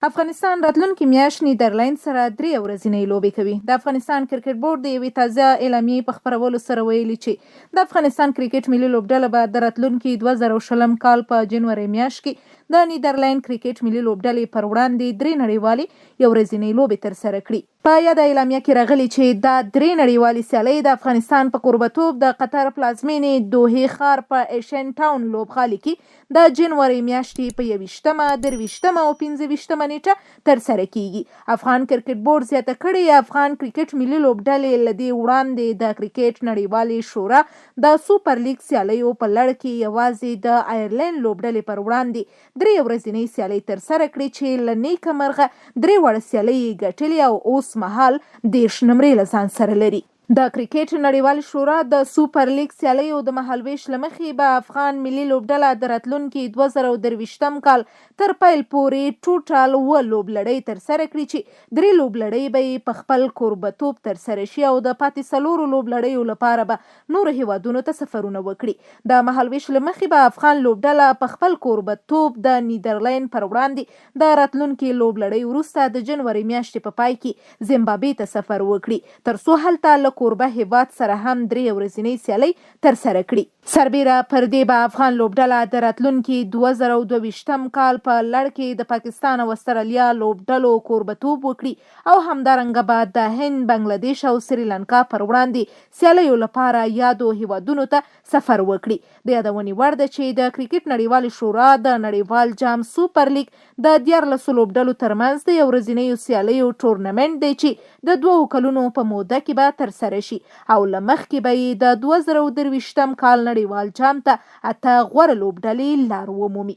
افغانستان راتلونکي میاشت نیدرلند سره 3 ورځنۍ لوبې کوي. د افغانستان کرکټ بورډ د یوې تازه اعلامیې په خپرولو سره ویلي چې د افغانستان کرکټ ملي لوبډله به د راتلونکي 2020 کال په جنوري میاشت کې د نیدرلند کرکټ ملي لوبډلې پر وړاندې 3 نړیوالې ورځنۍ لوبې ترسره کړي. په یاده اعلامیه کې راغلي چې دا 3 نړیوالې سیالۍ د افغانستان په قربتوب د قطر پلازمینې دوحې ښار په ایشین ټاون لوبغالي کې د جنوري میاشتې په 21مه، 23مه او 25مه نیټه ترسره کیږي. افغان کرکټ بورډ زیاته کړې افغان کرکټ ملي لوبډلې له دې وړاندې د کرکټ نړیوالې شورا د سوپر لیګ سیالیو په لړ کې یوازې د آیرلینډ لوبډلې پر وړاندې 3 ورځنۍ سیالۍ ترسره کړې چې له نیکه مرغه 3 وړه سیالۍ یې ګټلې او اوس مهال 10 نمرې له ځان سره لري. د کرکټ نړیوال شورا د سوپر لیګ سیالیو د مهالویش له مخې به افغان ملي لوبډله د راتلونکي 2023 کال تر پیل پورې ټوټال 7 لوبلړۍ ترسره کړي چې 3 لوبلړۍ به یې په خپل کوربتوب ترسره شي او د پاتې 4 لوبلړیو لپاره به نورو هیوادونو ته سفرونه وکړي. د مهالویش له مخې به افغان لوبډله په خپل کوربتوب د نیدرلند پر وړاندې د راتلونکي لوبلړۍ وروسته د جنوري میاشتې په پای کې زیمبابوې ته سفر وکړي ترڅو هلته کوربه هیواد سره هم 3 ورځنۍ سیالۍ ترسره کړي. سربیره پر دې به افغان لوبډله د راتلونکي 2022 کال په لړ کې د پاکستان او استرالیا لوبډلو کوربتوب وکړي او همدارنګه به د هند، بنگلادیش او سریلانکا پر وړاندې سیالیو لپاره یادو هیوادونو ته سفر وکړي. د یادونې وړ ده چې د کرکټ نړیوال شورا د نړیوال جام سوپر لیګ د 14 لوبډلو ترمنځ د ورځنیو سیالیو ټورنمنټ دی چې د 2 کلونو په موده کې به ترسره شي او له مخکې به یې د 2023 کال نړیوال جام ته 8 غوره لوبډلې لار ومومي.